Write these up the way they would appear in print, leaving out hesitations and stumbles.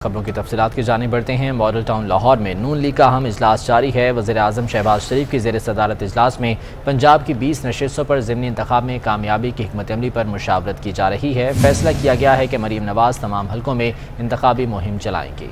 خبروں کی تفصیلات کی جانب بڑھتے ہیں۔ ماڈل ٹاؤن لاہور میں نون لیگ کا اہم اجلاس جاری ہے۔ وزیر اعظم شہباز شریف کی زیر صدارت اجلاس میں پنجاب کی 20 نشستوں پر ضمنی انتخاب میں کامیابی کی حکمت عملی پر مشاورت کی جا رہی ہے۔ فیصلہ کیا گیا ہے کہ مریم نواز تمام حلقوں میں انتخابی مہم چلائیں گی۔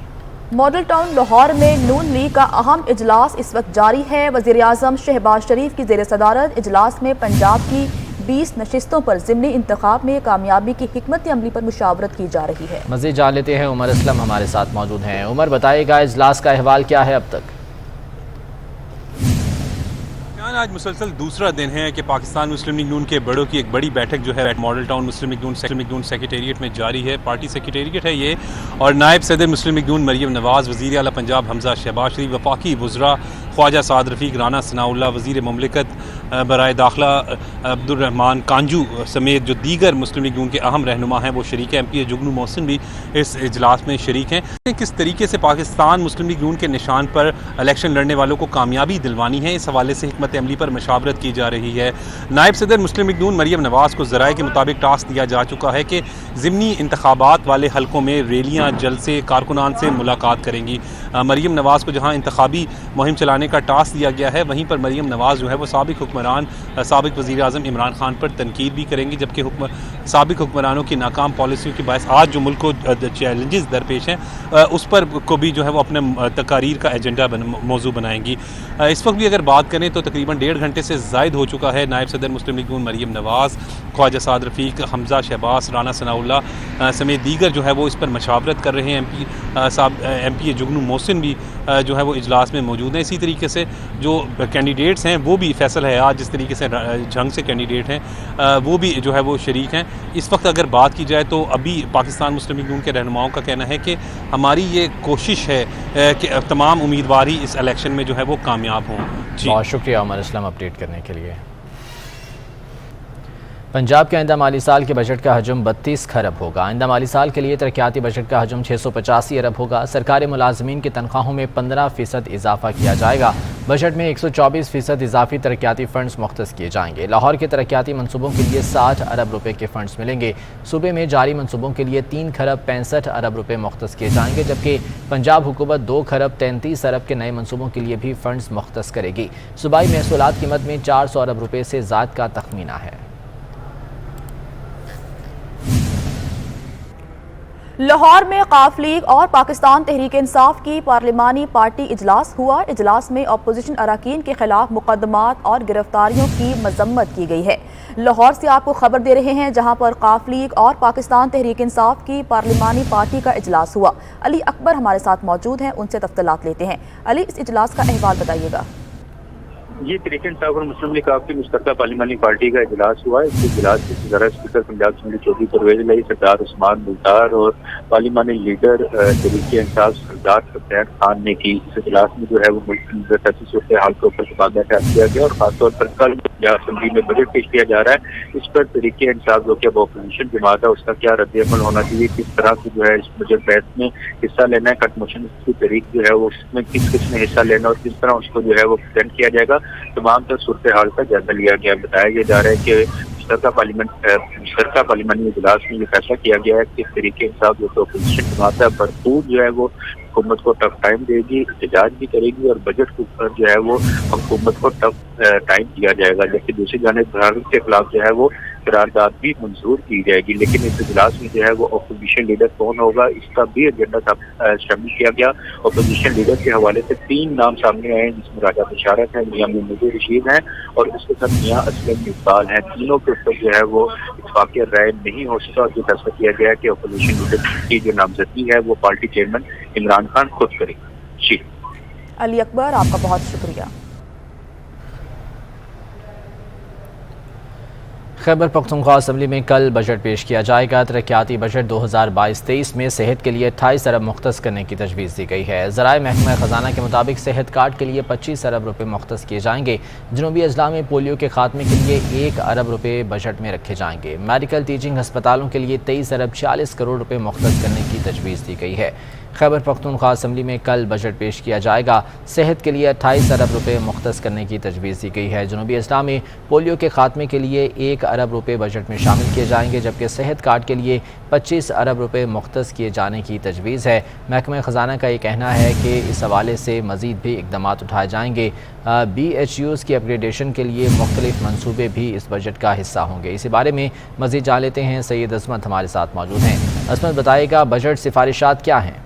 ماڈل ٹاؤن لاہور میں نون لیگ کا اہم اجلاس اس وقت جاری ہے۔ وزیر اعظم شہباز شریف کی زیر صدارت اجلاس میں پنجاب کی 20 نشستوں پر ضمنی انتخاب میں کامیابی کی حکمت عملی پر مشاورت کی جا رہی ہے۔ مزید جان لیتے ہیں، عمر اسلم ہمارے ساتھ موجود ہیں۔ عمر، بتائے گا اجلاس کا احوال کیا ہے اب تک؟ آج مسلسل دوسرا دن ہے کہ پاکستان مسلم لیگ نون کے بڑوں کی ایک بڑی بیٹھک جو ہے ماڈل ٹاؤن مسلم لیگ نون سیکریٹریٹ میں جاری ہے۔ پارٹی سیکریٹریٹ ہے یہ، اور نائب صدر مسلم لیگ نون مریم نواز، وزیر اعلیٰ پنجاب حمزہ شہباز شریف، وفاقی وزراء خواجہ سعد رفیق، رانا ثناء اللہ، وزیر مملکت برائے داخلہ عبدالرحمان کانجو سمیت جو دیگر مسلم لیگ نون کے اہم رہنما ہیں وہ شریک ہیں۔ MP جگنو محسن بھی اس اجلاس میں شریک ہیں۔ کس طریقے سے پاکستان مسلم لیگ نون کے نشان پر الیکشن لڑنے والوں کو کامیابی دلوانی ہے، اس حوالے سے حکمت عملی پر مشاورت کی جا رہی ہے۔ نائب صدر مسلم لیگ نون مریم نواز کو ذرائع کے مطابق ٹاسک دیا جا چکا ہے کہ ضمنی انتخابات والے حلقوں میں ریلیاں، جلسے، کارکنان سے ملاقات کریں گی۔ مریم نواز کو جہاں انتخابی مہم چلانے کا ٹاسک دیا گیا ہے، وہیں پر مریم نواز جو ہے وہ سابق حکمران، سابق وزیر اعظم عمران خان پر تنقید بھی کریں گی، جبکہ سابق حکمرانوں کی ناکام پالیسیوں کی باعث آج جو ملک کو چیلنجز درپیش ہیں اس پر کو بھی جو ہے وہ اپنے تقاریر کا ایجنڈا موضوع بنائیں گی۔ اس وقت بھی اگر بات کریں تو تقریباً 1.5 گھنٹے سے زائد ہو چکا ہے۔ نائب صدر مسلم لیگ نون مریم نواز، خواجہ سعد رفیق، حمزہ شہباز، رانا ثناء اللہ سمیت دیگر جو ہے وہ اس پر مشاورت کر رہے ہیں۔ MP جگنو محسن بھی جو ہے وہ اجلاس میں موجود ہیں۔ اسی طریقے سے جو کینڈیڈیٹس ہیں وہ بھی فیصل حیات جس طریقے سے جنگ سے کینڈیڈیٹ ہیں وہ بھی جو ہے وہ شریک ہیں۔ اس وقت اگر بات کی جائے تو ابھی پاکستان مسلم لیگ نون کے رہنماؤں کا کہنا ہے کہ ہماری یہ کوشش ہے کہ تمام امیدوار ہی اس الیکشن میں جو ہے وہ کامیاب ہوں۔ بہت شکریہ عمر اسلم اپڈیٹ کرنے کے لیے۔ پنجاب کے آئندہ مالی سال کے بجٹ کا حجم 32 کھرب ہوگا۔ آئندہ مالی سال کے لیے ترقیاتی بجٹ کا حجم 685 ارب ہوگا۔ سرکاری ملازمین کی تنخواہوں میں 15% اضافہ کیا جائے گا۔ بجٹ میں 124% اضافی ترقیاتی فنڈز مختص کیے جائیں گے۔ لاہور کے ترقیاتی منصوبوں کے لیے 60 ارب روپے کے فنڈز ملیں گے۔ صوبے میں جاری منصوبوں کے لیے 3 کھرب 65 ارب روپے مختص کیے جائیں گے، جبکہ پنجاب حکومت 2 کھرب 33 ارب کے نئے منصوبوں کے لیے بھی فنڈز مختص کرے گی۔ صوبائی محصولات کی مد میں 400 ارب روپے سے زائد کا تخمینہ ہے۔ لاہور میں قاف لیگ اور پاکستان تحریک انصاف کی پارلیمانی پارٹی اجلاس ہوا۔ اجلاس میں اپوزیشن اراکین کے خلاف مقدمات اور گرفتاریوں کی مذمت کی گئی ہے۔ لاہور سے آپ کو خبر دے رہے ہیں جہاں پر قاف لیگ اور پاکستان تحریک انصاف کی پارلیمانی پارٹی کا اجلاس ہوا۔ علی اکبر ہمارے ساتھ موجود ہیں، ان سے تفصیلات لیتے ہیں۔ علی، اس اجلاس کا احوال بتائیے گا۔ یہ تحریک انصاف اور مسلم لیگ کی مشترکہ پارلیمانی پارٹی کا اجلاس ہوا ہے۔ اس اجلاس کے صدر اسپیکر پنجاب اسمبلی چودھری پرویز الہی، سردار عثمان ملتار اور پارلیمانی لیڈر تحریک انصاف سردار حسین خان نے کی۔ اس اجلاس میں جو ہے وہ ملک کی سیاسی صورتحال کے اوپر تبادلہ خیال کیا گیا، اور خاص طور پر کل پنجاب اسمبلی میں بجٹ پیش کیا جا رہا ہے، اس پر تحریک انصاف جو کہ اپوزیشن جماعت ہے اس کا کیا رد عمل ہونا چاہیے، کس طرح سے جو ہے اس بجٹ بحث میں حصہ لینا ہے، کٹ موشن کی تحریک جو ہے وہ اس میں کس نے حصہ لینا اور کس طرح اس کو جو ہے وہ پریزنٹ کیا جائے گا، تمام تر صورتحال کا جائزہ لیا گیا۔ بتایا جا رہا ہے کہ مشترکہ پارلیمانی اجلاس میں یہ فیصلہ کیا گیا ہے کہ تحریک انصاف جو کہ اپوزیشن جماعت ہے بھرپور جو ہے وہ حکومت کو ٹف ٹائم دے گی، احتجاج بھی کرے گی، اور بجٹ کے اوپر جو ہے وہ حکومت کو ٹف ٹائم دیا جائے گا، جبکہ دوسری جانب بھارت کے خلاف جو ہے وہ قرارداد بھی منظور کی جائے گی۔ لیکن اس اجلاس میں جو ہے وہ اپوزیشن لیڈر کون ہوگا اس کا بھی ایجنڈا شامل کیا گیا۔ اپوزیشن لیڈر کے حوالے سے 3 نام سامنے آئے ہیں، جس میں راجہ بشارت ہے، میاں محمود رشید ہیں اور اس کے ساتھ میاں اسلم اقبال ہیں۔ تینوں کے اوپر جو ہے وہ اتفاقی رائے نہیں ہو سکا، اور جو فیصلہ کیا گیا ہے کہ اپوزیشن لیڈر کی جو نامزدگی ہے وہ پارٹی چیئرمین عمران خان خود کرے گا۔ جی علی اکبر، آپ کا بہت شکریہ۔ خیبر پختونخوا اسمبلی میں کل بجٹ پیش کیا جائے گا۔ ترقیاتی بجٹ 2022-23 میں صحت کے لیے 28 ارب مختص کرنے کی تجویز دی گئی ہے۔ ذرائع محکمہ خزانہ کے مطابق صحت کارڈ کے لیے 25 ارب روپے مختص کیے جائیں گے۔ جنوبی اضلاع میں پولیو کے خاتمے کے لیے 1 ارب روپے بجٹ میں رکھے جائیں گے۔ میڈیکل ٹیچنگ ہسپتالوں کے لیے 23 ارب 40 کروڑ روپے مختص کرنے کی تجویز دی گئی ہے۔ खैबर पख्तूनख्वा असम्बली में कल बजट पेश किया जाएगा। सेहत के लिए 28 अरब रुपये मुख्तस करने की तजवीज़ दी गई है। जनूबी अजला में पोलियो के खात्मे के लिए 1 अरब रुपये बजट में शामिल किए जाएंगे, जबकि सेहत कार्ड के लिए 25 अरब रुपये मुख्तस किए जाने की तजवीज़ है। महकमा ख़जाना का ये कहना है कि इस हवाले से मज़ीद भी इक़दाम उठाए जाएंगे। BHUs की अपग्रेडेशन के लिए मुख्तलिफ मनसूबे भी इस बजट का हिस्सा होंगे। इसी बारे में मज़ीद जान लेते हैं। सैयद अजमत हमारे साथ मौजूद हैं। अजमत, बताइएगा बजट सिफारिशात क्या हैं?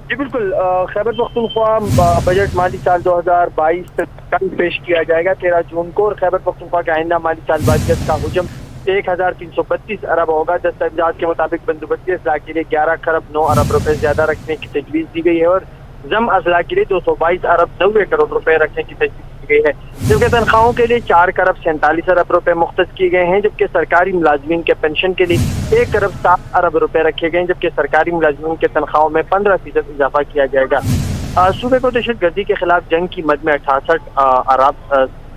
जी बिल्कुल, खैबर पख्तूनख्वा बजट माली साल 2022 तक कल पेश किया जाएगा 13 जून को, और खैबर पख्तूनख्वा का आइंदा माली साल बजट का हुजम 1332 अरब होगा। दस्तावेजात के मुताबिक बंदोबस्ती अजला के लिए 11 खरब 9 अरब रुपए ज्यादा रखने की तजवीज़ दी गई है, और जम अजला के लिए 222 अरब 90 करोड़ रुपए रखने की तजवीज़ की गई है। जबकि तनख्वाहों के लिए 4 खरब 47 अरब रुपए मुख्तस किए गए हैं, जबकि सरकारी मुलाजमीन के पेंशन के लिए 1 खरब 7 अरब रुपए रखे गए हैं, जबकि सरकारी मुलाजमीन के तनख्वाहों में 15% इजाफा किया जाएगा। सूबे को दहशतगर्दी के खिलाफ जंग की मद में 68 अरब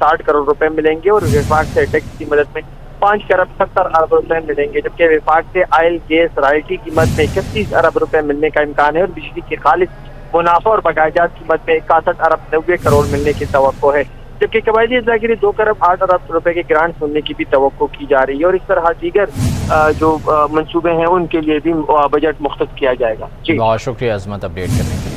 60 करोड़ रुपए मिलेंगे, और विफाक से टैक्स की मदद में 5 खरब 70 अरब रुपए मिलेंगे, जबकि विफाक से ऑयल गैस रॉयल्टी की मद में 31 अरब रुपए मिलने का इम्कान है, और बिजली के खालिद मुनाफा और बकायाजात की मद में 61 अरब 90 करोड़ मिलने की तवक्को है। जबकि कबायली अजला के लिए 2 खरब 8 अरब रुपए के ग्रांट मिलने की भी तवक्को की जा रही है, और इस तरह दीगर जो मंसूबे हैं उनके लिए भी बजट मुख्तस किया जाएगा। जी बहुत शुक्रिया अजमत अपडेट करने के लिए।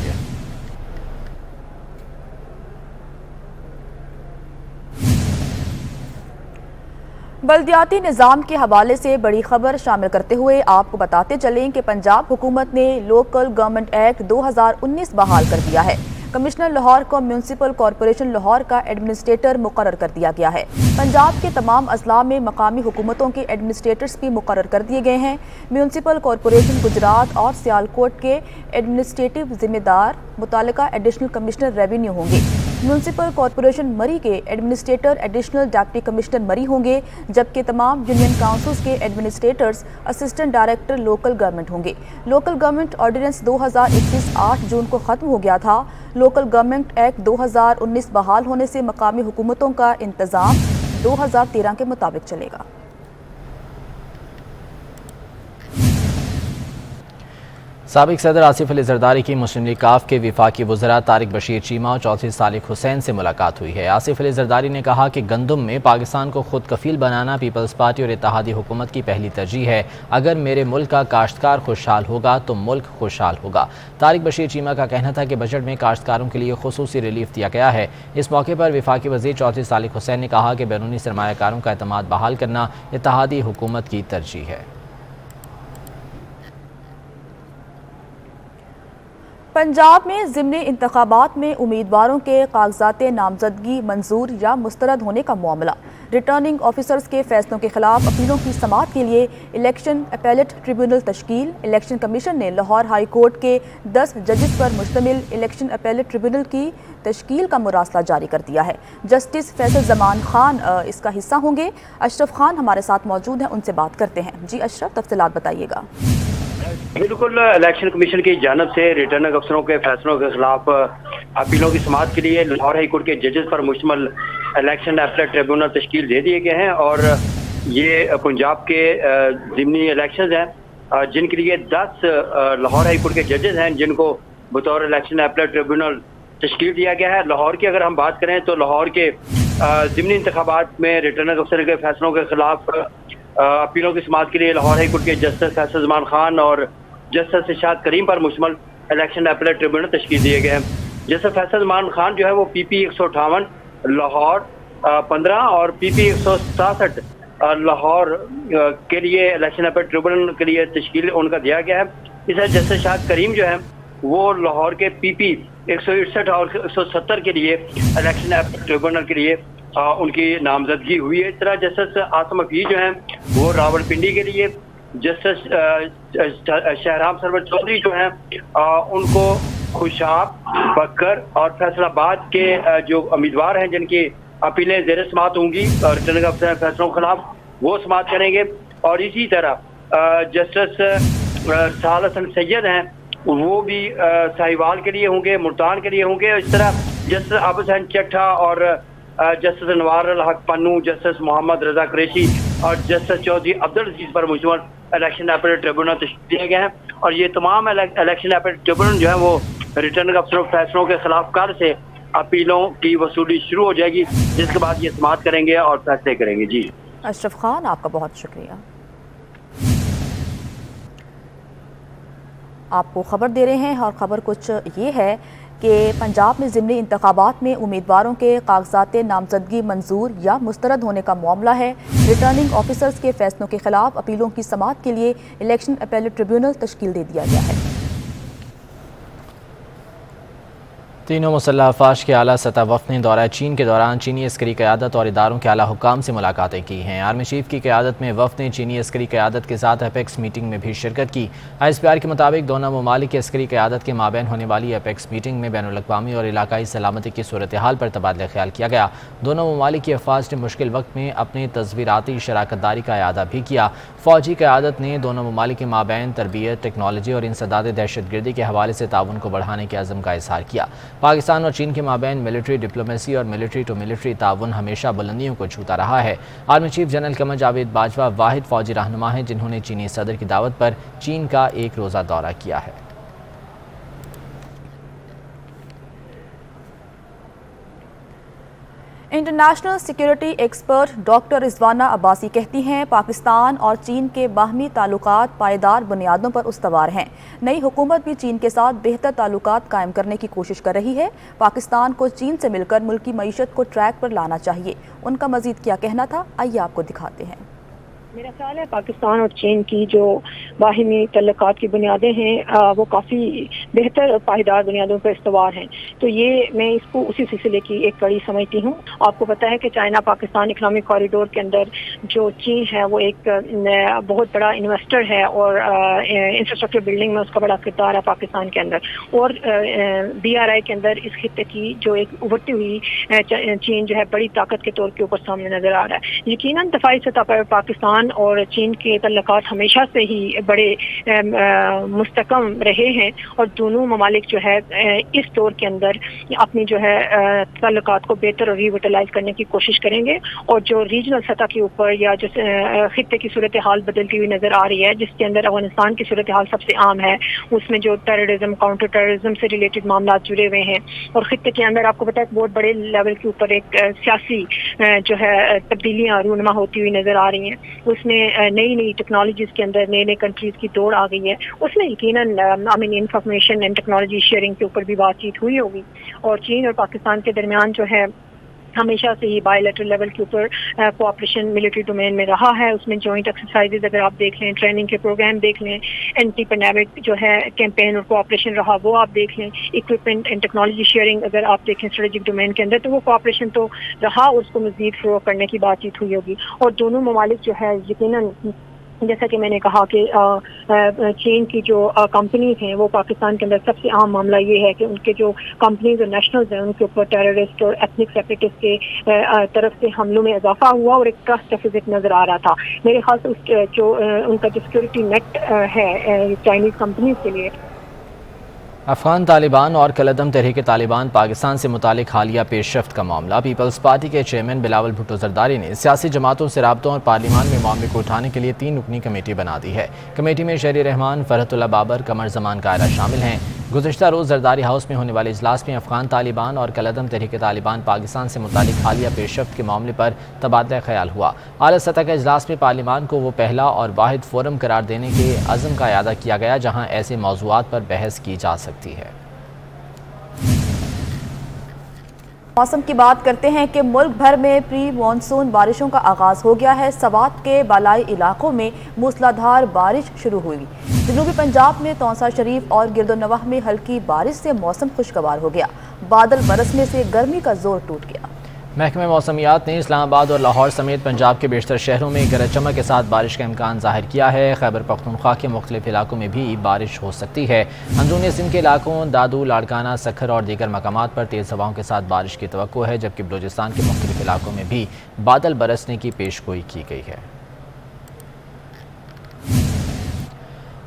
बल्दियाती निज़ाम के हवाले से बड़ी खबर शामिल करते हुए आपको बताते चलें कि पंजाब हुकूमत ने लोकल गवर्नमेंट एक्ट 2019 बहाल कर दिया है। कमिश्नर लाहौर को म्यूनसिपल कॉरपोरेशन लाहौर का एडमिनिस्ट्रेटर मुकर्रर कर दिया गया है। पंजाब के तमाम अजला में मकामी हुकूमतों के एडमिनिस्ट्रेटर्स भी मुकर्रर कर दिए गए हैं। म्यूनसिपल कॉरपोरेशन गुजरात और सियालकोट के एडमिनिस्ट्रेटिव जिम्मेदार मुतालिका एडिशनल कमिश्नर रेवेन्यू होंगे। म्यूनसिपल कॉरपोरेशन मरी के एडमिनिस्ट्रेटर एडिशनल डिप्टी कमिश्नर मरी होंगे, जबकि तमाम यूनियन काउंसिल्स के administrators assistant director local government होंगे। लोकल गवर्नमेंट ऑर्डिनेंस 2021 8 जून को ख़त्म हो गया था। लोकल गवर्नमेंट एक्ट 2019 बहाल होने से मकामी हुकूमतों का इंतज़ाम 2013 के मुताबिक चलेगा। साबिक सदर आसिफ अली जरदारी की मुस्लिम लीग काफ के विफाकी वज़रा तारिक बशीर चीमा और चौधरी सालिक हुसैन से मुलाकात हुई है। आसिफ अली जरदारी ने कहा कि गंदम में पाकिस्तान को खुद कफील बनाना पीपल्स पार्टी और इत्तेहादी हुकूमत की पहली तरजीह है। अगर मेरे मुल्क का काश्तकार खुशहाल होगा तो मुल्क खुशहाल होगा। तारिक बशीर चीमा का कहना था कि बजट में काश्तकारों के लिए खुसूसी रिलीफ दिया गया है। इस मौके पर विफाकी वज़ीर चौधरी सालिक हुसैन ने कहा कि बैरूनी सरमायाकारों का एतमाद बहाल करना इत्तेहादी हुकूमत की तरजीह है। पंजाब में ज़िमनी इंतखाबात में उम्मीदवारों के कागजात नामजदगी मंजूर या मुस्तरद होने का मामला। रिटर्निंग ऑफिसर्स के फैसलों के खिलाफ अपीलों की समाअत के लिए इलेक्शन अपीलेट ट्रिब्यूनल तश्कील। इलेक्शन कमीशन ने लाहौर हाई कोर्ट के 10 जजेस पर मुश्तमिल इलेक्शन अपीलेट ट्रिब्यूनल की तश्कील का मुरासला जारी कर दिया है। जस्टिस फैसल जमान खान इसका हिस्सा होंगे। अशरफ खान हमारे साथ मौजूद हैं, उनसे बात करते हैं। जी अशरफ, तफसीलात बताइएगा। बिल्कुल, इलेक्शन कमीशन की जानब से रिटर्निंग अफसरों के फैसलों के खिलाफ अपीलों की समाअत के लिए लाहौर हाई कोर्ट के जजेस पर मुश्तमिल इलेक्शन अपीलेट ट्रिब्यूनल तश्कील दे दिए गए हैं, और ये पंजाब के ज़िमनी इलेक्शंस हैं जिनके लिए 10 लाहौर हाई कोर्ट के जजेस हैं जिनको बतौर इलेक्शन अपीलेट ट्रिब्यूनल तश्कील दिया गया है। लाहौर की अगर हम बात करें तो लाहौर के ज़िमनी इंतखाबात में रिटर्निंग अफसर के फैसलों के खिलाफ अपीलों की समाअत के लिए लाहौर हाई कोर्ट के जस्टिस फैसल जमान खान और जस्टिस इरशाद करीम पर मुश्तमिल इलेक्शन अपीलेट ट्रिब्यूनल तश्कील दिए गए हैं। जस्टिस फैसल जमान खान जो है वो PP 158 लाहौर 15 और PP 167 लाहौर के लिए इलेक्शन अपीलेट ट्रिब्यूनल के लिए तश्कील उनका दिया गया है। इसे जस्टिस इरशाद करीम जो है वो लाहौर के PP 161 और 170 के लिए इलेक्शन अपीलेट ट्रिब्यूनल के लिए उनकी नामजदगी हुई है। इस तरह जस्टिस आसम हफीज जो हैं वो रावलपिंडी के लिए, जस्टिस शहराम सरवर चौधरी जो हैं उनको खुशाब, बकर और फैसलाबाद के जो उम्मीदवार हैं जिनकी अपीलें ज़ेर समाअत होंगी और रिटर्निंग अफसर फैसलों के खिलाफ वो समाअत करेंगे। और इसी तरह जस्टिस साल हसन सैयद हैं वो भी साहिवाल के लिए होंगे, मुल्तान के लिए होंगे। इस तरह जस्टिस आबिद हुसैन चट्ठा और जस्टिस अनवार अल हक पन्नू, जस्टिस मोहम्मद रजा कुरैशी और जस्टिस चौधरी अब्दुल अजीज पर मुश्तमिल इलेक्शन अपीलेट ट्रिब्यूनल तश्कील दिए गए हैं। اور یہ تمام الیکشن اپیلیٹ ٹریبیونل جو ہے وہ ریٹرننگ افسروں کے فیصلوں کے خلاف کل سے اپیلوں کی وصولی شروع ہو جائے گی، جس کے بعد یہ سماعت کریں گے اور فیصلے کریں گے۔ جی اشرف خان، آپ کا بہت شکریہ۔ آپ کو خبر دے رہے ہیں اور خبر کچھ یہ ہے کہ پنجاب میں ضمنی انتخابات میں امیدواروں کے کاغذات نامزدگی منظور یا مسترد ہونے کا معاملہ ہے۔ ریٹرننگ آفیسرز کے فیصلوں کے خلاف اپیلوں کی سماعت کے لیے الیکشن اپیلیٹ ٹریبیونل تشکیل دے دیا گیا ہے۔ تینوں مسلح افواج کے اعلیٰ سطح وفد نے دورہ چین کے دوران چینی عسکری قیادت اور اداروں کے اعلیٰ حکام سے ملاقاتیں کی ہیں۔ آرمی چیف کی قیادت میں وفد نے چینی عسکری قیادت کے ساتھ اپیکس میٹنگ میں بھی شرکت کی۔ ISPR کے مطابق دونوں ممالک کی عسکری قیادت کے مابین ہونے والی اپیکس میٹنگ میں بین الاقوامی اور علاقائی سلامتی کی صورتحال پر تبادلہ خیال کیا گیا۔ دونوں ممالک کی افواج نے مشکل وقت میں اپنے تصویراتی شراکت داری کا اعادہ بھی کیا۔ فوجی قیادت نے دونوں ممالک کے مابین تربیت، ٹیکنالوجی اور انسداد دہشت گردی کے حوالے سے تعاون کو بڑھانے کے عزم کا اظہار کیا۔ پاکستان اور چین کے مابین ملٹری ڈپلومیسی اور ملٹری ٹو ملٹری تعاون ہمیشہ بلندیوں کو چھوتا رہا ہے۔ Army chief general Qamar Javed Bajwa واحد فوجی رہنما ہیں جنہوں نے چینی صدر کی دعوت پر چین کا ایک روزہ دورہ کیا ہے۔ International security expert doctor Rizwana Abbasi کہتی ہیں پاکستان اور چین کے باہمی تعلقات پائیدار بنیادوں پر استوار ہیں۔ نئی حکومت بھی چین کے ساتھ بہتر تعلقات قائم کرنے کی کوشش کر رہی ہے۔ پاکستان کو چین سے مل کر ملکی معیشت کو ٹریک پر لانا چاہیے۔ ان کا مزید کیا کہنا تھا، آئیے آپ کو دکھاتے ہیں۔ میرا خیال ہے پاکستان اور چین کی جو باہمی تعلقات کی بنیادیں ہیں وہ کافی بہتر پائیدار بنیادوں پر استوار ہیں، تو یہ میں اس کو اسی سلسلے کی ایک کڑی سمجھتی ہوں۔ آپ کو پتہ ہے کہ چائنا پاکستان اکنامک کوریڈور کے اندر جو چین ہے وہ ایک بہت بڑا انویسٹر ہے اور انفراسٹرکچر بلڈنگ میں اس کا بڑا کردار ہے پاکستان کے اندر، اور BRI کے اندر اس خطے کی جو ایک ابھرتی ہوئی چین جو ہے بڑی طاقت کے طور کے اوپر سامنے نظر آ رہا ہے۔ یقیناً دفاعی سطح پر پاکستان اور چین کے تعلقات ہمیشہ سے ہی بڑے مستحکم رہے ہیں، اور دونوں ممالک جو ہے اس دور کے اندر اپنی جو ہے تعلقات کو بہتر اور ریویٹلائز کرنے کی کوشش کریں گے، اور جو ریجنل سطح کے اوپر یا جو خطے کی صورتحال بدلتی ہوئی نظر آ رہی ہے، جس کے اندر افغانستان کی صورتحال سب سے عام ہے، اس میں جو ٹیررزم، کاؤنٹر ٹیررزم سے ریلیٹڈ معاملات جڑے ہوئے ہیں، اور خطے کے اندر آپ کو پتہ ہے بہت بڑے لیول کے اوپر ایک سیاسی جو ہے تبدیلیاں رونما ہوتی ہوئی نظر آ رہی ہیں۔ اس میں نئی ٹیکنالوجیز کے اندر نئے کنٹریز کی دوڑ آ گئی ہے، اس میں یقیناً انفارمیشن اینڈ ٹیکنالوجی شیئرنگ کے اوپر بھی بات چیت ہوئی ہوگی، اور چین اور پاکستان کے درمیان جو ہے ہمیشہ سے ہی بائی لیٹرل لیول کے اوپر کوآپریشن ملٹری ڈومین میں رہا ہے۔ اس میں جوائنٹ ایکسرسائزز اگر آپ دیکھ لیں، ٹریننگ کے پروگرام دیکھ لیں، اینٹی پینڈیمک جو ہے کیمپین اور کوآپریشن رہا وہ آپ دیکھ لیں، اکوپمنٹ اینڈ ٹیکنالوجی شیئرنگ اگر آپ دیکھیں اسٹریٹجک ڈومین کے اندر، تو وہ کوآپریشن تو رہا اور اس کو مزید فروغ کرنے کی بات چیت ہوئی ہوگی۔ اور دونوں ممالک جو ہے یقیناً جیسا کہ میں نے کہا کہ چین کی جو کمپنیز ہیں وہ پاکستان کے اندر سب سے عام معاملہ یہ ہے کہ ان کے جو کمپنیز اور نیشنلز ہیں ان کے اوپر ٹیررسٹ اور ایتھنک سیپریٹسٹ کے طرف سے حملوں میں اضافہ ہوا اور ایک ٹرسٹ ڈیفیسٹ نظر آ رہا تھا۔ میرے خیال سے جو ان کا جو سیکورٹی نیٹ ہے چائنیز کمپنیز کے لیے، افغان طالبان اور کالعدم تحریک طالبان پاکستان سے متعلق حالیہ پیش رفت کا معاملہ۔ پیپلز پارٹی کے چیئرمین بلاول بھٹو زرداری نے سیاسی جماعتوں سے رابطوں اور پارلیمان میں معاملے کو اٹھانے کے لیے 3 رکنی کمیٹی بنا دی ہے۔ کمیٹی میں شہری رحمان، فرحت اللہ بابر، قمر زمان قائرہ شامل ہیں۔ گزشتہ روز زرداری ہاؤس میں ہونے والے اجلاس میں افغان طالبان اور کالعدم تحریک طالبان پاکستان سے متعلق حالیہ پیش رفت کے معاملے پر تبادلہ خیال ہوا۔ اعلیٰ سطح کے اجلاس میں پارلیمان کو وہ پہلا اور واحد فورم قرار دینے کے عزم کا اعادہ کیا گیا جہاں ایسے موضوعات پر بحث کی جا سکتی ہے۔ موسم کی بات کرتے ہیں کہ ملک بھر میں پری مانسون بارشوں کا آغاز ہو گیا ہے۔ سوات کے بالائی علاقوں میں موسلادھار بارش شروع ہوئی۔ جنوبی پنجاب میں تونسا شریف اور گرد و نواح میں ہلکی بارش سے موسم خوشگوار ہو گیا۔ بادل برسنے سے گرمی کا زور ٹوٹ گیا۔ محکمہ موسمیات نے اسلام آباد اور لاہور سمیت پنجاب کے بیشتر شہروں میں گرج چمک کے ساتھ بارش کا امکان ظاہر کیا ہے۔ خیبر پختونخوا کے مختلف علاقوں میں بھی بارش ہو سکتی ہے۔ اندرونی سندھ کے علاقوں دادو، لاڑکانہ، سکھر اور دیگر مقامات پر تیز ہوائوں کے ساتھ بارش کی توقع ہے، جبکہ بلوچستان کے مختلف علاقوں میں بھی بادل برسنے کی پیشگوئی کی گئی ہے۔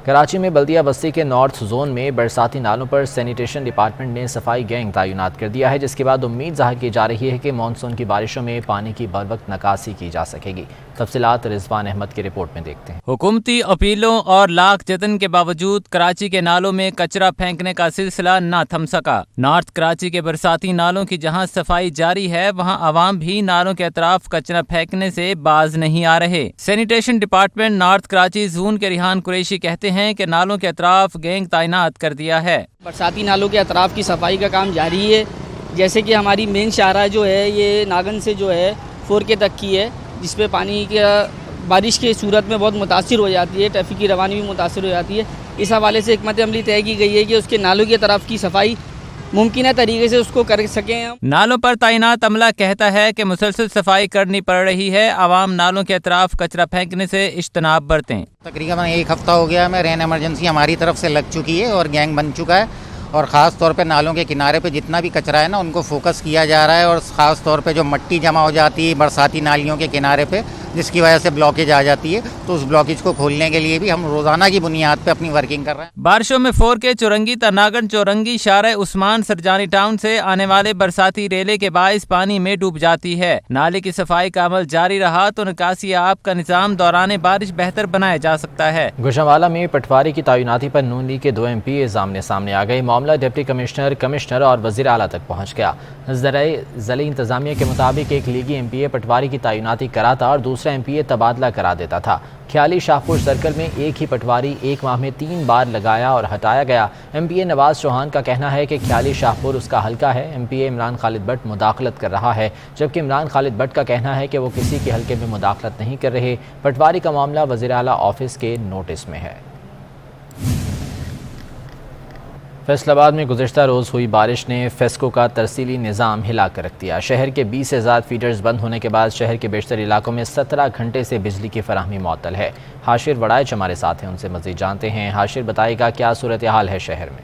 کراچی میں بلدیہ بستی کے نارتھ زون میں برساتی نالوں پر سینیٹیشن ڈپارٹمنٹ نے صفائی گینگ تعینات کر دیا ہے، جس کے بعد امید ظاہر کی جا رہی ہے کہ مانسون کی بارشوں میں پانی کی بروقت نکاسی کی جا سکے گی۔ तफसीलात रिजवान अहमद की रिपोर्ट में देखते हैं। हुकूमती अपीलों और लाख जतन के बावजूद कराची के नालों में कचरा फेंकने का सिलसिला न थम सका। नॉर्थ कराची के बरसाती नालों की जहां सफाई जारी है, वहां आवाम भी नालों के अतराफ कचरा फेंकने से बाज नहीं आ रहे। Sanitation department north Karachi zone के रिहान कुरैशी कहते हैं कि नालों के अतराफ गैंग तैनात कर दिया है। बरसाती नालों के अतराफ की सफाई का काम जारी है। जैसे कि हमारी मेन शाहरा जो है ये नागन से जो है 4K तक की है, जिस पे पानी का बारिश की सूरत में बहुत मुतासिर हो जाती है, ट्रैफिक की रवानी भी मुतासिर हो जाती है। इस हवाले से हिकमत अमली तय की गई है कि उसके नालों की तरफ की सफाई मुमकिन तरीके से उसको कर सकें हम। नालों पर तैनात अमला कहता है कि मुसलसल सफाई करनी पड़ रही है। आवाम नालों के अतराफ कचरा फेंकने से इज्तनाब बरतें। तकरीबन 1 हफ्ता हो गया हमें रेन इमरजेंसी हमारी तरफ से लग चुकी है और गैंग बन चुका है, और ख़ास तौर पे नालों के किनारे पे जितना भी कचरा है ना उनको फोकस किया जा रहा है, और ख़ास तौर पे जो मट्टी जमा हो जाती है बरसाती नालियों के किनारे पे, जिसकी वजह से ब्लॉकेज आ जाती है, तो उस ब्लॉकेज को खोलने के लिए भी हम रोज़ाना की बुनियाद पे अपनी वर्किंग कर रहे हैं। बारिशों में 4K चौरंगी तनागन चौरंगी शारे उस्मान सरजानी टाउन से आने वाले बरसाती रेले के बाइस पानी में डूब जाती है। नाले की सफाई का अमल जारी रहा तो निकासी आब का निज़ाम दौरान बारिश बेहतर बनाया जा सकता है। गुजरांवाला में पटवारी की तैनाती पर नून लीग के 2 MPA आमने सामने आ गए। मामला डिप्टी कमिश्नर और वज़ीर आला तक पहुँच गया। ज़िला इंतज़ामिया के मुताबिक एक लीगी MPA पटवारी की तैनाती कराता और दूसरा MPA तबादला करा देता था। ख्याली शाहपुर सर्कल में एक ही पटवारी 1 माह में 3 बार लगाया और हटाया गया। MPA नवाज चौहान का कहना है कि ख्याली शाहपुर उसका हल्का है। MPA इमरान खालिद भट्ट मुदाखलत कर रहा है, जबकि इमरान खालिद भट्ट का कहना है कि वो किसी के हल्के में मुदाखलत नहीं कर रहे। पटवारी का मामला वज़ीर आला ऑफिस के नोटिस में है। फैसलाबाद में गुज़िश्ता रोज़ हुई बारिश ने फेस्को का तरसीली निज़ाम हिला कर रख दिया। शहर के 20 से ज़्यादा फीडर्स बंद होने के बाद शहर के बेशतर इलाकों में 17 घंटे से बिजली की फराहमी मुअत्तल है। हाशिर वड़ाइच हमारे साथ हैं, उनसे मज़ीद जानते हैं। हाशिर, बताएगा क्या सूरत हाल है शहर में?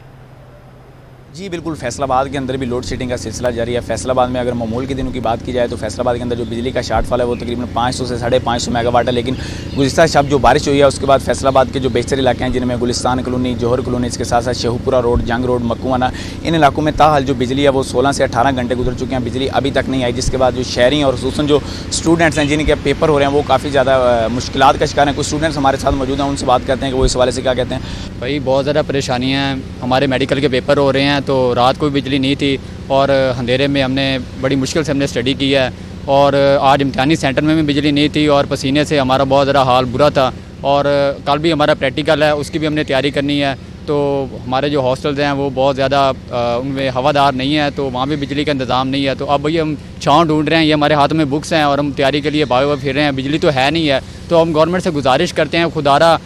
जी बिल्कुल, फैसलाबाद के अंदर भी लोड शेडिंग का सिलसिला जारी है। फैसलाबाद में अगर मामूल के दिनों की बात की जाए तो फैसलाबाद के अंदर जो बिजली का शार्टफॉल है वो तकरीबन 500 से 550 मेगावाट है, लेकिन गुज़िश्ता शब जो बारिश हुई है उसके बाद फैसलाबाद के जो बेशतर इलाके हैं जिनमें गुलिस्तान कॉलोनी, जौहर कॉलोनी, इसके साथ साथ शेहुपुरा रोड, जंग रोड, मक्कुआना, इन इलाकों में ताहाल जो बिजली है वो 16 से 18 घंटे गुजर चुके हैं, बिजली अभी तक नहीं आई, जिसके बाद जो शहरी और खुसूसन जो स्टूडेंट्स हैं जिनके पेपर हो रहे हैं वो काफ़ी ज़्यादा मुश्किलात का शिकार हैं। कुछ स्टूडेंट्स हमारे साथ मौजूद हैं, उनसे बात करते हैं कि वो इस हवाले से क्या कहते हैं। भाई बहुत ज़्यादा परेशानियाँ हैं, हमारे मेडिकल के पेपर हो रहे हैं तो रात को बिजली नहीं थी और अंधेरे में हमने बड़ी मुश्किल से हमने स्टडी की है, और आज इम्तिहानी सेंटर में भी बिजली नहीं थी और पसीने से हमारा बहुत ज़्यादा हाल बुरा था, और कल भी हमारा प्रैक्टिकल है उसकी भी हमने तैयारी करनी है। तो हमारे जो हॉस्टल्स हैं वो बहुत ज़्यादा उनमें हवादार नहीं है, तो वहाँ भी बिजली का इंतज़ाम नहीं है। तो अब भई हम छाँव ढूंढ रहे हैं, ये हमारे हाथ में बुक्स हैं और हम तैयारी के लिए भागे फिर रहे हैं, बिजली तो है नहीं है। तो हम गवर्नमेंट से गुजारिश करते हैं, खुदारा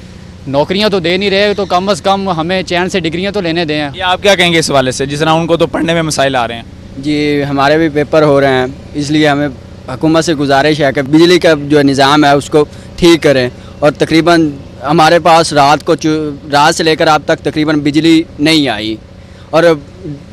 नौकरियां तो दे नहीं रहे तो कम से कम हमें चैन से डिग्रियां तो लेने दें। ये आप क्या कहेंगे इस वाले से, जिस तरह उनको तो पढ़ने में मसाइल आ रहे हैं? जी हमारे भी पेपर हो रहे हैं, इसलिए हमें हुकूमत से गुजारिश है कि बिजली का जो निज़ाम है उसको ठीक करें। और तकरीबन हमारे पास रात से लेकर अब तक तकरीबन बिजली नहीं आई और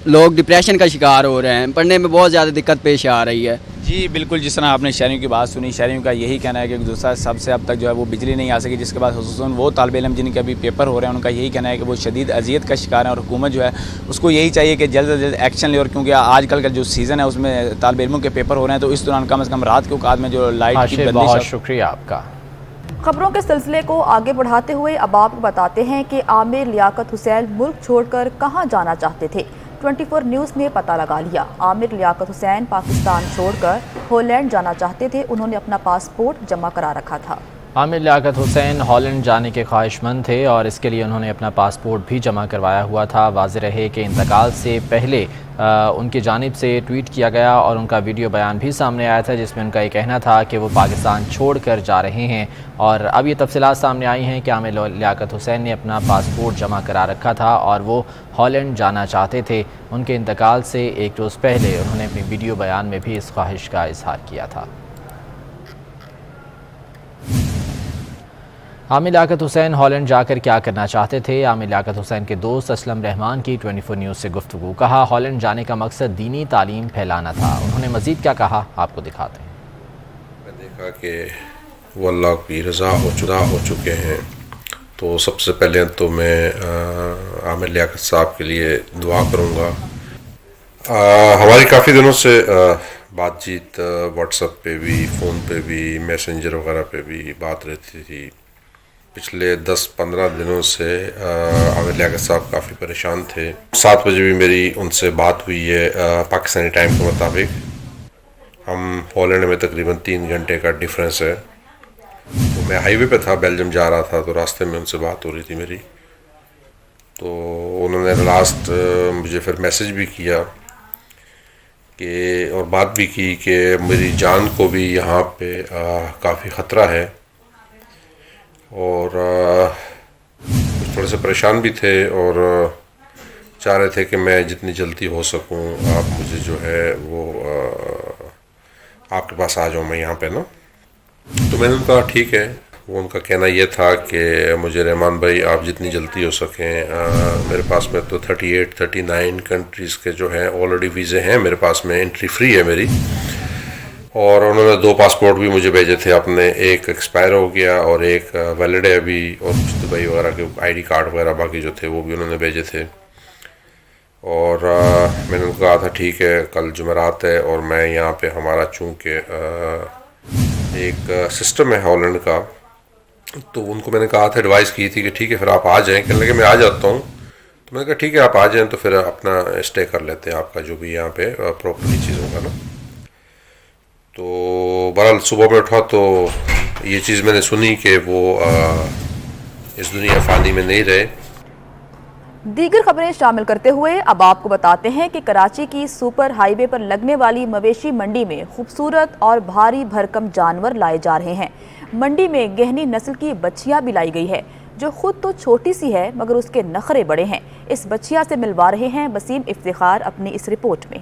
लोग डिप्रेशन का शिकार हो रहे हैं, पढ़ने में बहुत ज़्यादा दिक्कत पेश आ रही है। जी बिल्कुल, जिस तरह आपने शहरियों की बात सुनी, शहरियों का यही कहना है कि दूसरा सबसे अब तक जो है वो बिजली नहीं आ सकी, जिसके बाद खुसूसन वो तालिब इल्म जिनके अभी पेपर हो रहे हैं उनका यही कहना है कि वो शदीद अजियत का शिकार है, और हुकूमत जो है उसको यही चाहिए कि जल्द से जल्द एक्शन ले। और क्योंकि आजकल का जो सीज़न है उसमें तालिब इल्मों के पेपर हो रहे हैं, तो इस दौरान कम से कम रात के औकात में जो लाइट की बहुत शुक्रिया आपका। खबरों के सिलसिले को आगे बढ़ाते हुए अब आपको बताते हैं कि आमिर लियाकत हुसैन मुल्क छोड़कर कहां जाना चाहते थे। 24 न्यूज़ ने पता लगा लिया। आमिर लियाकत हुसैन पाकिस्तान छोड़कर हॉलैंड जाना चाहते थे, उन्होंने अपना पासपोर्ट जमा करा रखा था। आमिर लियाकत हुसैन हॉलैंड जाने के ख्वाहिशमंद थे और इसके लिए उन्होंने अपना पासपोर्ट भी जमा करवाया हुआ था। वाज़ेह रहे कि इंतकाल से पहले उनकी जानिब से ट्वीट किया गया और उनका वीडियो बयान भी सामने आया था जिसमें उनका ये कहना था कि वो पाकिस्तान छोड़कर जा रहे हैं। और अब ये तफसीलात सामने आई हैं कि आमिर लियाकत हुसैन ने अपना पासपोर्ट जमा करा रखा था और वो हॉलैंड जाना चाहते थे। उनके इंतकाल से एक रोज़ पहले उन्होंने अपने वीडियो बयान में भी इस ख्वाहिश का इजहार किया था। आमिर लियाकत हुसैन हॉलैंड जाकर क्या करना चाहते थे? आमिर लियाकत हुसैन के दोस्त असलम रहमान की 24 न्यूज़ से गुफ्तगू। कहा हॉलैंड जाने का मकसद दीनी तालीम फैलाना था। उन्होंने मज़ीद क्या कहा आपको दिखाते हैं। मैं देखा कि वो अल्लाह की रज़ा हो चुके हैं, तो सबसे पहले तो मैं आमिर लियाकत साहब के लिए दुआ करूँगा। हमारी काफ़ी दिनों से बात चीत व्हाट्सएप पे भी, फ़ोन पे भी, मैसेंजर वगैरह पे भी बात रहती थी। पिछले 10-15 दिनों से आमिर लियाकत साहब काफ़ी परेशान थे। 7 बजे भी मेरी उनसे बात हुई है पाकिस्तानी टाइम के मुताबिक। हम हॉलैंड में तकरीबन 3 घंटे का डिफरेंस है। तो मैं हाईवे पे था, बेल्जियम जा रहा था, तो रास्ते में उनसे बात हो रही थी मेरी। तो उन्होंने लास्ट मुझे फिर मैसेज भी किया कि और बात भी की कि मेरी जान को भी यहाँ पे काफ़ी ख़तरा है, और थोड़े से परेशान भी थे और चाह रहे थे कि मैं जितनी जल्दी हो सकूँ आप मुझे जो है वो आपके पास आ जाऊँ मैं यहाँ पे ना। तो मैंने कहा ठीक है। वो उनका कहना ये था कि मुझे रहमान भाई आप जितनी जल्दी हो सकें, मेरे पास में तो 38-39 कंट्रीज़ के जो हैं ऑलरेडी वीज़े हैं मेरे पास में, एंट्री फ्री है मेरी। और उन्होंने 2 पासपोर्ट भी मुझे भेजे थे अपने, एक एक्सपायर हो गया और एक वैलिड है अभी, और कुछ दुबई वगैरह के आईडी कार्ड वगैरह बाकी जो थे वो भी उन्होंने भेजे थे। और मैंने उनको कहा था ठीक है कल जुमेरात है और मैं यहाँ पे हमारा चूँकि एक सिस्टम है हॉलैंड का, तो उनको मैंने कहा था, एडवाइस की थी कि ठीक है फिर आप आ जाएं। कहने लगे मैं आ जाता हूँ। तो मैंने कहा ठीक है आप आ जाएं, तो फिर अपना स्टे कर लेते हैं आपका जो भी यहाँ पे प्रॉपर्ली चीज़ होगा ना। तो बहरहाल सुबह में उठा तो ये चीज़ मैंने सुनी कि वो इस दुनिया फ़ानी में नहीं रहे। दीगर खबरें शामिल करते हुए अब आपको बताते हैं कि कराची की सुपर हाईवे पर लगने वाली मवेशी मंडी में खूबसूरत और भारी भरकम जानवर लाए जा रहे हैं। मंडी में गहनी नस्ल की बछिया भी लाई गई है जो खुद तो छोटी सी है मगर उसके नखरे बड़े हैं। इस बछिया से मिलवा रहे हैं वसीम इफ्तिखार अपनी इस रिपोर्ट में।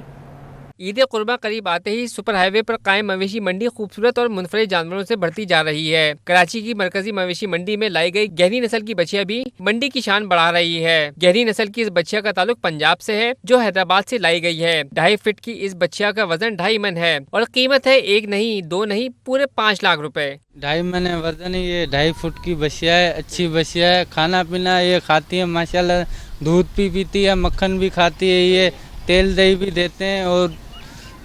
ईद कुर्बा करीब आते ही सुपर हाईवे पर कायम मवेशी मंडी खूबसूरत और मुनफरिद जानवरों से बढ़ती जा रही है। कराची की मरकजी मवेशी मंडी में लाई गई गहरी नस्ल की बछिया भी मंडी की शान बढ़ा रही है। गहरी नस्ल की इस बछिया का ताल्लुक पंजाब से है जो हैदराबाद से लाई गई है। 2.5 फीट की इस बछिया का वजन 2.5 मन है और कीमत है 1 नहीं 2 नहीं पूरे 5 लाख रुपए। 2.5 मन है वजन है, ये 2.5 फुट की बछिया है। अच्छी बछिया है, खाना पीना ये खाती है माशाल्लाह, दूध भी पीती है, मक्खन भी खाती है, ये तेल दही भी देते हैं और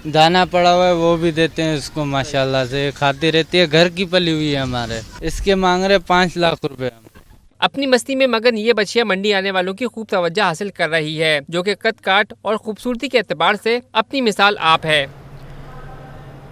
दाना पड़ा हुआ है वो भी देते हैं इसको, माशाल्लाह से खाती रहती है। घर की पली हुई है हमारे। इसके मांग रहे 5 लाख रुपए। अपनी मस्ती में मगन ये बछिया मंडी आने वालों की खूब तवज्जो हासिल कर रही है जो कि कद काट और खूबसूरती के एतबार से अपनी मिसाल आप है।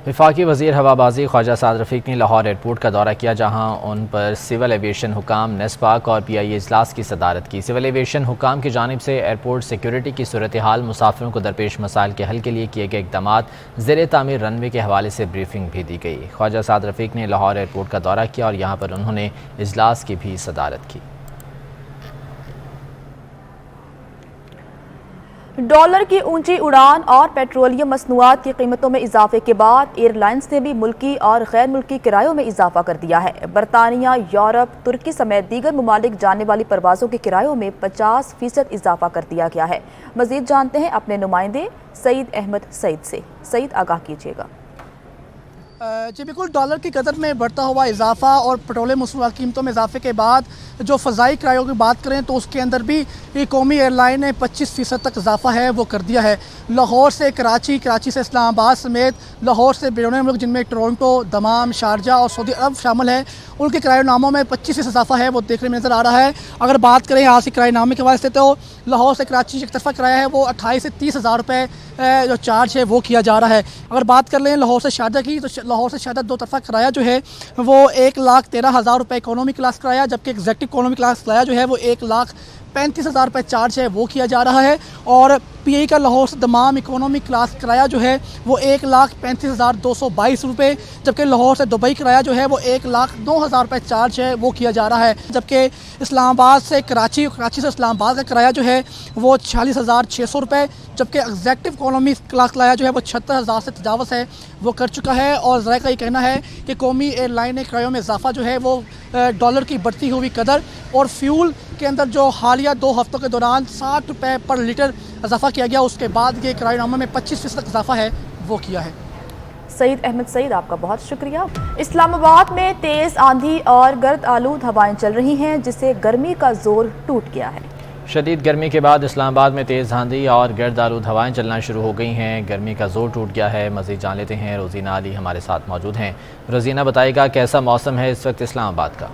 वफाकी वज़ीर हवाबाजी ख्वाजा साद रफ़ीक ने लाहौर एयरपोर्ट का दौरा किया जहां उन पर सिविल एविएशन हुकाम, नेस्पाक और PIA इजलास की सदारत की। सिविल एविएशन हुकाम की जानिब से एयरपोर्ट सिक्योरिटी की सूरत हाल, मुसाफिरों को दरपेश मसाइल के हल के लिए किए गए इक़दामात, ज़ेर तामीर रनवे के हवाले से ब्रीफिंग भी दी गई। ख्वाजा साद रफ़ीक ने लाहौर एयरपोर्ट का दौरा किया और यहाँ पर उन्होंने इजलास की भी सदारत की। डॉलर की ऊंची उड़ान और पेट्रोलियम मसनूआत की कीमतों में इजाफे के बाद एयरलाइंस ने भी मुल्की और गैर मुल्की किरायों में इजाफा कर दिया है। बरतानिया, यूरोप, तुर्की समेत दीगर ममालिक जाने वाली परवाज़ों के किरायों में 50% इजाफा कर दिया गया है। मज़ीद जानते हैं अपने नुमाइंदे सईद अहमद सईद से। सईद आगाह कीजिएगा। जी बिल्कुल, डॉलर की कदर में बढ़ता हुआ इजाफा और पेट्रोलियम मसनूआत कीमतों में इजाफे के बाद जो फ़ज़ाई किरायों की बात करें तो उसके अंदर भी कौमी एयरलाइन ने 25% तक इजाफा है वो कर दिया है। लाहौर से कराची, कराची से इस्लामाबाद समेत लाहौर से बैरून मुल्क जिनमें टोरंटो, दमाम, शारजा और सऊदी अरब शामिल है, उनके किराएनामों में 25% इजाफा है वो देखने में नज़र आ रहा है। अगर बात करें यहाँ से किराएनामे के हवाले से तो लाहौर से कराची एक तरफा किराया है वो 28 से 30 हज़ार रुपये जो चार्ज है वो किया जा रहा है। अगर बात कर लें लाहौर से शारजा की तो लाहौर से शारजा 2 तरफा किराया जो है वो 1,13,000 रुपये इकोनॉमी क्लास किराया, जबकि एग्जेक्टिव इकोनॉमी क्लास किराया जो है वो 1,35,000 रुपये चार्ज है वो किया जा रहा है। और PI का लाहौर से दमाम इकोनॉमी क्लास किराया जो है वो 1,35,222 रुपये, जबकि लाहौर से दुबई किराया जो है वो 1,09,000 रुपये चार्ज है वो किया जा रहा है। जबकि इस्लामाबाद से कराची, कराची से इस्लामाबाद का किराया जो है वो 46,600 रुपये, जबकि एग्जेक्टिव इकोनॉमी क्लास किराया जो है वो 76,000 से तजावज़ है वो कर चुका है। और ज़रा का ये कहना है कि कौमी एयरलाइन ने किरायों में इजाफा जो है वो डॉलर की बढ़ती हुई कदर और फ्यूल के अंदर जो हालिया 2 हफ्तों के दौरान 60 रुपये पर लीटर इजाफा किया गया, उसके बाद ये किराएनामे में 25% तक इजाफा है वो किया है। सईद अहमद सईद, आपका बहुत शुक्रिया। इस्लामाबाद में तेज़ आंधी और गर्द आलूद हवाएं चल रही हैं जिससे गर्मी का जोर टूट गया है। شدید گرمی کے بعد اسلام آباد میں تیز آندھی اور گرد آلود ہوائیں چلنا شروع ہو گئی ہیں۔ گرمی کا زور ٹوٹ گیا ہے۔ مزید جان لیتے ہیں، روزینہ علی ہمارے ساتھ موجود ہیں۔ روزینہ بتائے گا کیسا موسم ہے اس وقت اسلام آباد کا؟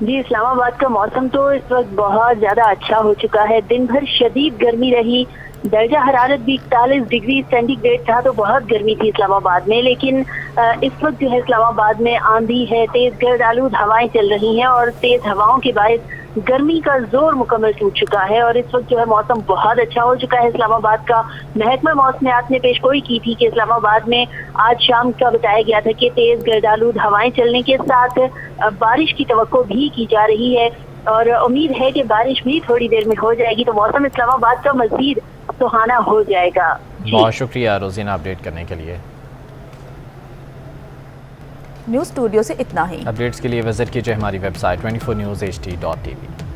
جی، اسلام آباد کا موسم تو اس وقت بہت زیادہ اچھا ہو چکا ہے۔ دن بھر شدید گرمی رہی، درجہ حرارت بھی 41 ڈگری سینٹی گریڈ تھا، تو بہت گرمی تھی اسلام آباد میں۔ لیکن اس وقت جو ہے اسلام آباد میں آندھی ہے، تیز گرد آلود ہوائیں چل رہی ہیں اور تیز ہواؤں کے باعث گرمی کا زور مکمل ٹوٹ چکا ہے اور اس وقت جو ہے موسم بہت اچھا ہو چکا ہے اسلام آباد کا۔ محکمہ موسمیات نے پیش گوئی کی تھی کہ اسلام آباد میں آج شام کا بتایا گیا تھا کہ تیز گرد آلود ہوائیں چلنے کے ساتھ بارش کی توقع بھی کی جا رہی ہے اور امید ہے کہ بارش بھی تھوڑی دیر میں ہو جائے گی تو موسم اسلام آباد کا مزید سہانا ہو جائے گا۔ بہت شکریہ روزینہ اپڈیٹ کرنے کے لیے۔ نیوز اسٹوڈیو سے اتنا ہی۔ اپڈیٹس کے لیے وزٹ کیجئے ہماری ویب سائٹ 24newsht.tv۔